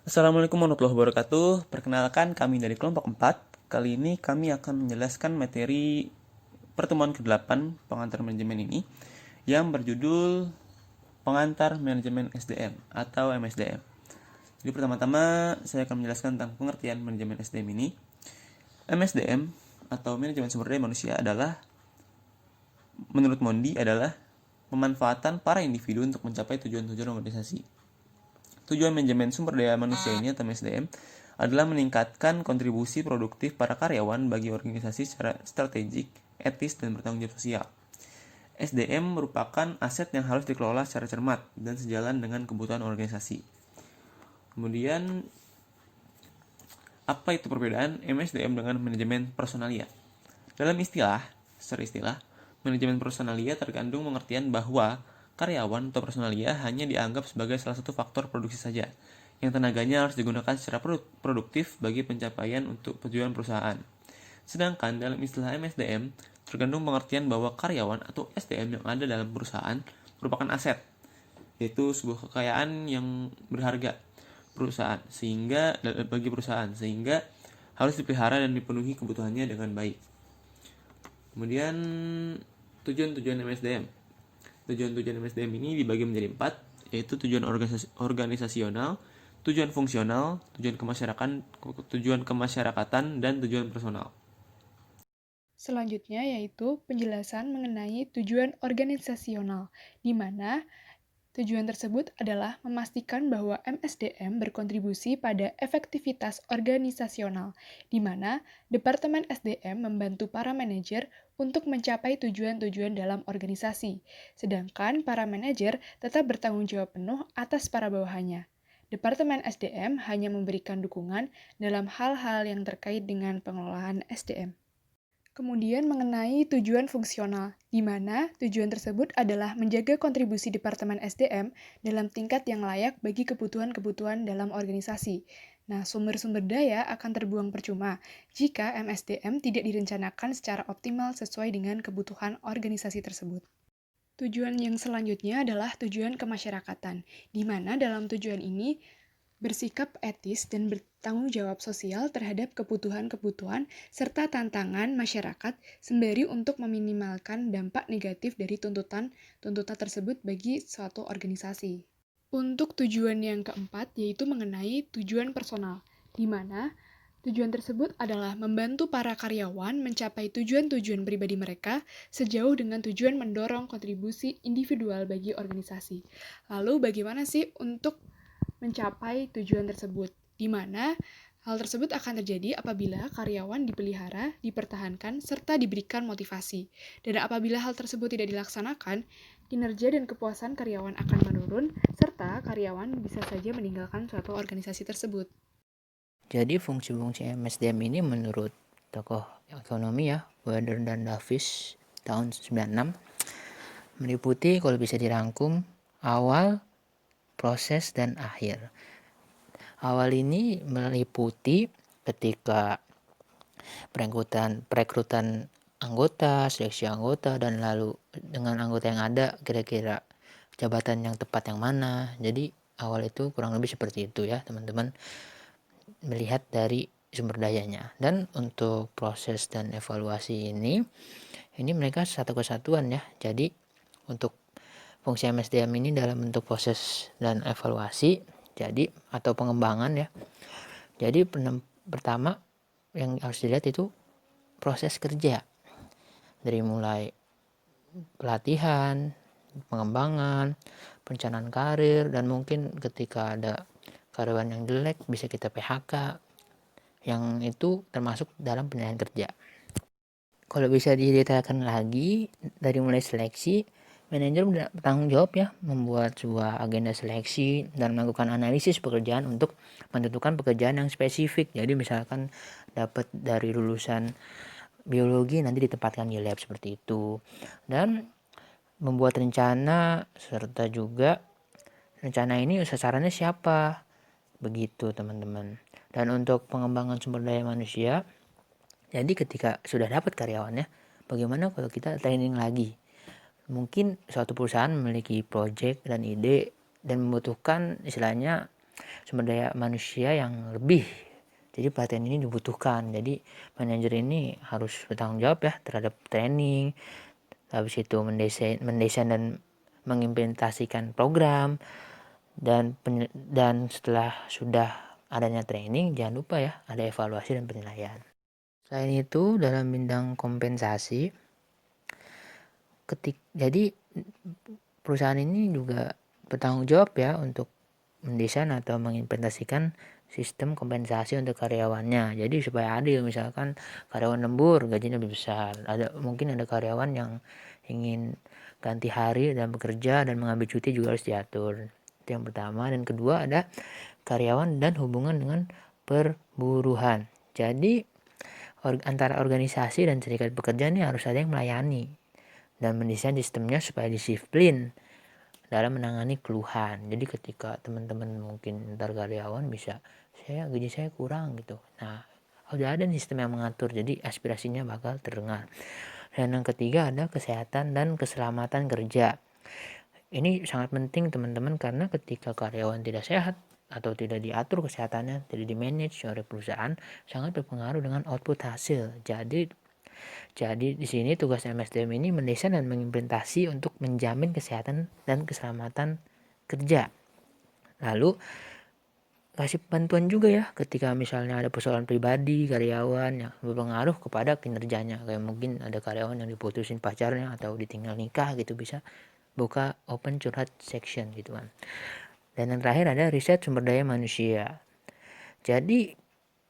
Assalamualaikum warahmatullahi wabarakatuh. Perkenalkan kami dari kelompok 4. Kali ini kami akan menjelaskan materi pertemuan ke-8 pengantar manajemen ini yang berjudul pengantar manajemen SDM atau MSDM. Jadi pertama-tama saya akan menjelaskan tentang pengertian manajemen SDM ini. MSDM atau manajemen sumber daya manusia adalah, menurut Mondi, adalah pemanfaatan para individu untuk mencapai tujuan-tujuan organisasi. Tujuan manajemen sumber daya manusia ini atau MSDM adalah meningkatkan kontribusi produktif para karyawan bagi organisasi secara strategik, etis, dan bertanggung jawab sosial. SDM merupakan aset yang harus dikelola secara cermat dan sejalan dengan kebutuhan organisasi. Kemudian, apa itu perbedaan MSDM dengan manajemen personalia? Dalam secara istilah, manajemen personalia terkandung pengertian bahwa karyawan atau personalia hanya dianggap sebagai salah satu faktor produksi saja, yang tenaganya harus digunakan secara produktif bagi pencapaian untuk tujuan perusahaan. Sedangkan dalam istilah MSDM, terkandung pengertian bahwa karyawan atau SDM yang ada dalam perusahaan merupakan aset, yaitu sebuah kekayaan yang berharga bagi perusahaan, sehingga harus dipelihara dan dipenuhi kebutuhannya dengan baik. Kemudian tujuan-tujuan MSDM. Tujuan-tujuan MSDM ini dibagi menjadi 4, yaitu tujuan organisasional, tujuan fungsional, tujuan kemasyarakatan, dan tujuan personal. Selanjutnya yaitu penjelasan mengenai tujuan organisasional, di mana tujuan tersebut adalah memastikan bahwa MSDM berkontribusi pada efektivitas organisasional, di mana Departemen SDM membantu para manajer untuk mencapai tujuan-tujuan dalam organisasi, sedangkan para manajer tetap bertanggung jawab penuh atas para bawahannya. Departemen SDM hanya memberikan dukungan dalam hal-hal yang terkait dengan pengelolaan SDM. Kemudian mengenai tujuan fungsional, di mana tujuan tersebut adalah menjaga kontribusi Departemen SDM dalam tingkat yang layak bagi kebutuhan-kebutuhan dalam organisasi. Nah, sumber-sumber daya akan terbuang percuma jika MSDM tidak direncanakan secara optimal sesuai dengan kebutuhan organisasi tersebut. Tujuan yang selanjutnya adalah tujuan kemasyarakatan, di mana dalam tujuan ini bersikap etis dan bertanggung jawab sosial terhadap kebutuhan-kebutuhan serta tantangan masyarakat sembari untuk meminimalkan dampak negatif dari tuntutan tersebut bagi suatu organisasi. Untuk tujuan yang keempat yaitu mengenai tujuan personal, di mana tujuan tersebut adalah membantu para karyawan mencapai tujuan-tujuan pribadi mereka sejauh dengan tujuan mendorong kontribusi individual bagi organisasi. Lalu bagaimana sih untuk mencapai tujuan tersebut, di mana hal tersebut akan terjadi apabila karyawan dipelihara, dipertahankan, serta diberikan motivasi. Dan apabila hal tersebut tidak dilaksanakan, kinerja dan kepuasan karyawan akan menurun, serta karyawan bisa saja meninggalkan suatu organisasi tersebut. Jadi fungsi-fungsi MSDM ini menurut tokoh ekonomi ya, Weber dan Davis tahun 96 meliputi, kalau bisa dirangkum, awal, proses, dan akhir. Awal ini meliputi ketika perekrutan anggota, seleksi anggota, dan lalu dengan anggota yang ada kira-kira jabatan yang tepat yang mana. Jadi awal itu kurang lebih seperti itu ya teman-teman, melihat dari sumber dayanya. Dan untuk proses dan evaluasi ini mereka satu kesatuan ya. Jadi untuk fungsi MSDM ini dalam bentuk proses dan evaluasi, jadi atau pengembangan ya. Jadi pertama yang harus dilihat itu proses kerja, dari mulai pelatihan, pengembangan, perencanaan karir, dan mungkin ketika ada karyawan yang jelek bisa kita PHK, yang itu termasuk dalam penilaian kerja. Kalau bisa didetailkan lagi, dari mulai seleksi, manajer bertanggung jawab ya membuat sebuah agenda seleksi dan melakukan analisis pekerjaan untuk menentukan pekerjaan yang spesifik. Jadi misalkan dapat dari lulusan biologi nanti ditempatkan di lab seperti itu. Dan membuat rencana, serta juga rencana ini sasarannya siapa. Begitu teman-teman. Dan untuk pengembangan sumber daya manusia, jadi ketika sudah dapat karyawannya, bagaimana kalau kita training lagi? Mungkin suatu perusahaan memiliki project dan ide dan membutuhkan istilahnya sumber daya manusia yang lebih. Jadi pelatihan ini dibutuhkan. Jadi manajer ini harus bertanggung jawab ya terhadap training, habis itu mendesain dan mengimplementasikan program, dan setelah sudah adanya training, jangan lupa ya ada evaluasi dan penilaian. Selain itu, dalam bidang kompensasi, jadi perusahaan ini juga bertanggung jawab ya untuk mendesain atau mengimplementasikan sistem kompensasi untuk karyawannya. Jadi supaya adil, misalkan karyawan lembur gajinya lebih besar, mungkin ada karyawan yang ingin ganti hari dan bekerja dan mengambil cuti juga harus diatur. Itu yang pertama. Dan kedua, ada karyawan dan hubungan dengan perburuhan. Jadi antara organisasi dan serikat pekerja ini harus ada yang melayani dan mendesain sistemnya supaya disiplin dalam menangani keluhan. Jadi ketika teman-teman mungkin ntar karyawan bisa, gaji saya kurang gitu. Nah, udah ada sistem yang mengatur, jadi aspirasinya bakal terdengar. Dan yang ketiga, ada kesehatan dan keselamatan kerja. Ini sangat penting teman-teman, karena ketika karyawan tidak sehat atau tidak diatur kesehatannya, tidak dimanage oleh perusahaan, sangat berpengaruh dengan output hasil. Jadi di sini tugas MSDM ini mendesain dan mengimplementasi untuk menjamin kesehatan dan keselamatan kerja. Lalu kasih bantuan juga ya ketika misalnya ada persoalan pribadi karyawan yang berpengaruh kepada kinerjanya. Kayak mungkin ada karyawan yang diputusin pacarnya atau ditinggal nikah gitu, bisa buka open curhat section gitu kan. Dan yang terakhir ada riset sumber daya manusia. Jadi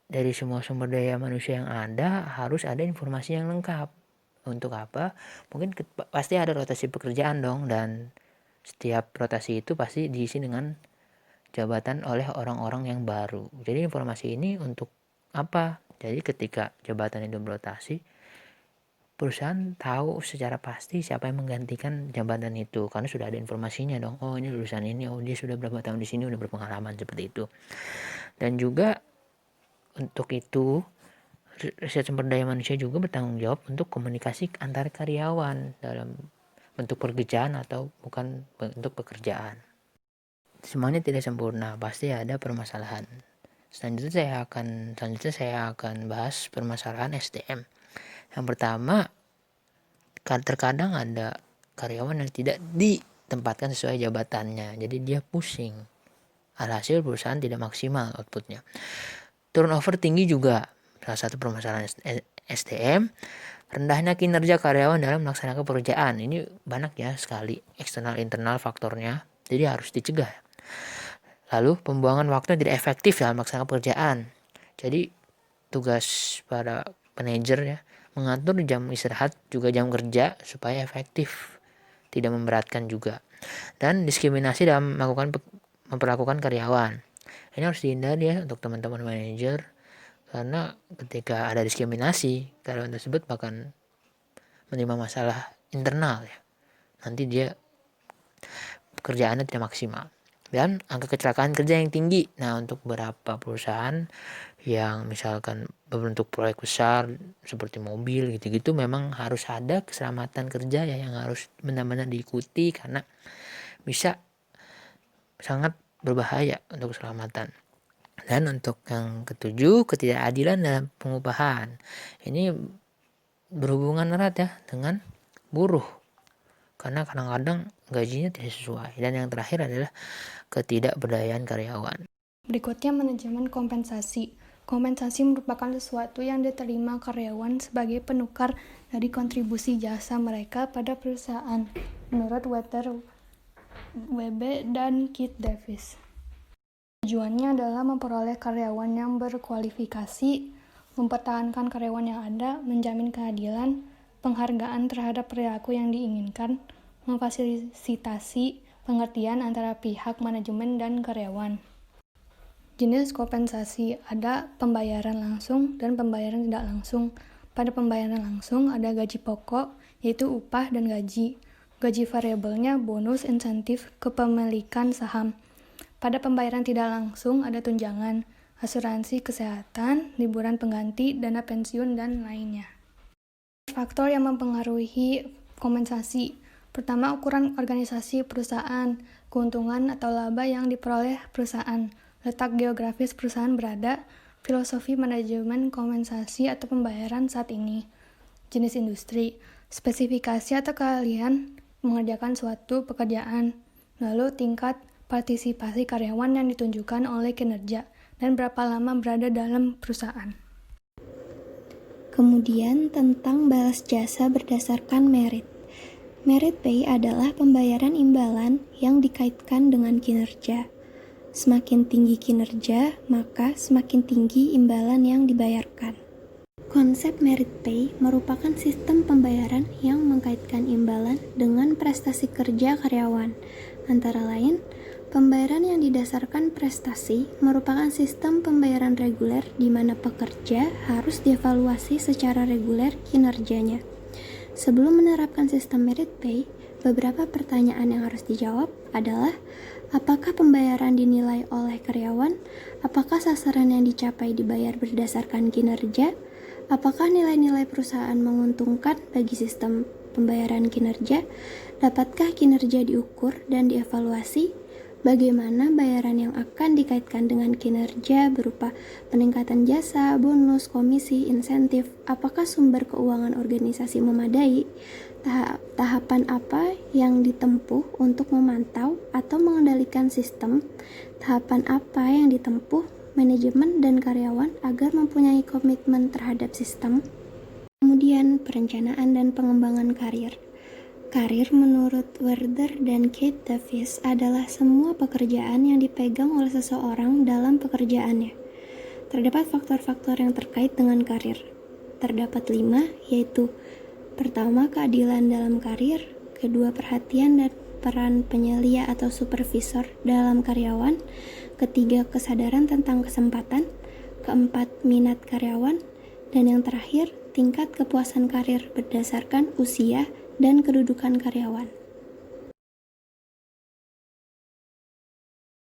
dari semua sumber daya manusia yang ada harus ada informasi yang lengkap. Untuk apa? Mungkin pasti ada rotasi pekerjaan dong, dan setiap rotasi itu pasti diisi dengan jabatan oleh orang-orang yang baru. Jadi informasi ini untuk apa? Jadi ketika jabatan itu berotasi, perusahaan tahu secara pasti siapa yang menggantikan jabatan itu, karena sudah ada informasinya dong. Oh, ini lulusan ini, oh dia sudah berapa tahun di sini, udah berpengalaman, seperti itu. Dan juga untuk itu, riset sumber daya manusia juga bertanggung jawab untuk komunikasi antar karyawan dalam bentuk pekerjaan atau bukan bentuk pekerjaan. Semuanya tidak sempurna, pasti ada permasalahan. Selanjutnya saya akan bahas permasalahan SDM. Yang pertama, terkadang ada karyawan yang tidak ditempatkan sesuai jabatannya, jadi dia pusing. Alhasil perusahaan tidak maksimal outputnya. Turnover tinggi juga salah satu permasalahan SDM. Rendahnya kinerja karyawan dalam melaksanakan pekerjaan. Ini banyak ya sekali eksternal internal faktornya, jadi harus dicegah. Lalu pembuangan waktu yang tidak efektif dalam melaksanakan pekerjaan. Jadi tugas para manajer ya mengatur jam istirahat juga jam kerja supaya efektif, tidak memberatkan juga. Dan diskriminasi dalam memperlakukan karyawan. Ini harus dihindari ya untuk teman-teman manajer, karena ketika ada diskriminasi, karyawan tersebut bahkan menerima masalah internal ya. Nanti dia pekerjaannya tidak maksimal. Dan angka kecelakaan kerja yang tinggi. Nah, untuk beberapa perusahaan yang misalkan berbentuk proyek besar seperti mobil gitu-gitu, memang harus ada keselamatan kerja ya yang harus benar-benar diikuti, karena bisa sangat berbahaya untuk keselamatan. Dan untuk yang ketujuh, ketidakadilan dalam pengupahan. Ini berhubungan erat ya dengan buruh, karena kadang-kadang gajinya tidak sesuai. Dan yang terakhir adalah ketidakberdayaan karyawan. Berikutnya, manajemen kompensasi. Kompensasi merupakan sesuatu yang diterima karyawan sebagai penukar dari kontribusi jasa mereka pada perusahaan, menurut Walter Webe dan Keith Davis. Tujuannya adalah memperoleh karyawan yang berkualifikasi, mempertahankan karyawan yang ada, menjamin keadilan, penghargaan terhadap perilaku yang diinginkan, memfasilitasi pengertian antara pihak manajemen dan karyawan. Jenis kompensasi ada pembayaran langsung dan pembayaran tidak langsung. Pada pembayaran langsung ada gaji pokok, yaitu upah dan gaji. Gaji variabelnya bonus, insentif, kepemilikan saham. Pada pembayaran tidak langsung ada tunjangan, asuransi kesehatan, liburan pengganti, dana pensiun, dan lainnya. Faktor yang mempengaruhi kompensasi. Pertama, ukuran organisasi perusahaan, keuntungan atau laba yang diperoleh perusahaan. letak geografis perusahaan berada, filosofi manajemen kompensasi atau pembayaran saat ini, jenis industri, spesifikasi atau keahlian mengerjakan suatu pekerjaan, lalu tingkat partisipasi karyawan yang ditunjukkan oleh kinerja, dan berapa lama berada dalam perusahaan. Kemudian tentang balas jasa berdasarkan merit. Merit pay adalah pembayaran imbalan yang dikaitkan dengan kinerja. Semakin tinggi kinerja, maka semakin tinggi imbalan yang dibayarkan. Konsep merit pay merupakan sistem pembayaran yang mengkaitkan imbalan dengan prestasi kerja karyawan. Antara lain, pembayaran yang didasarkan prestasi merupakan sistem pembayaran reguler di mana pekerja harus dievaluasi secara reguler kinerjanya. Sebelum menerapkan sistem merit pay, beberapa pertanyaan yang harus dijawab adalah apakah pembayaran dinilai oleh karyawan, apakah sasaran yang dicapai dibayar berdasarkan kinerja, apakah nilai-nilai perusahaan menguntungkan bagi sistem pembayaran kinerja, dapatkah kinerja diukur dan dievaluasi, bagaimana bayaran yang akan dikaitkan dengan kinerja berupa peningkatan jasa, bonus, komisi, insentif, apakah sumber keuangan organisasi memadai, tahapan apa yang ditempuh untuk memantau atau mengendalikan sistem, tahapan apa yang ditempuh manajemen dan karyawan agar mempunyai komitmen terhadap sistem. Kemudian perencanaan dan pengembangan karir. Karir menurut Werther dan Kate Davis adalah semua pekerjaan yang dipegang oleh seseorang dalam pekerjaannya. Terdapat faktor-faktor yang terkait dengan karir. Terdapat 5, yaitu pertama, keadilan dalam karir, kedua, perhatian dan peran penyelia atau supervisor dalam karyawan, ketiga, kesadaran tentang kesempatan, keempat, minat karyawan, dan yang terakhir, tingkat kepuasan karir berdasarkan usia dan kedudukan karyawan.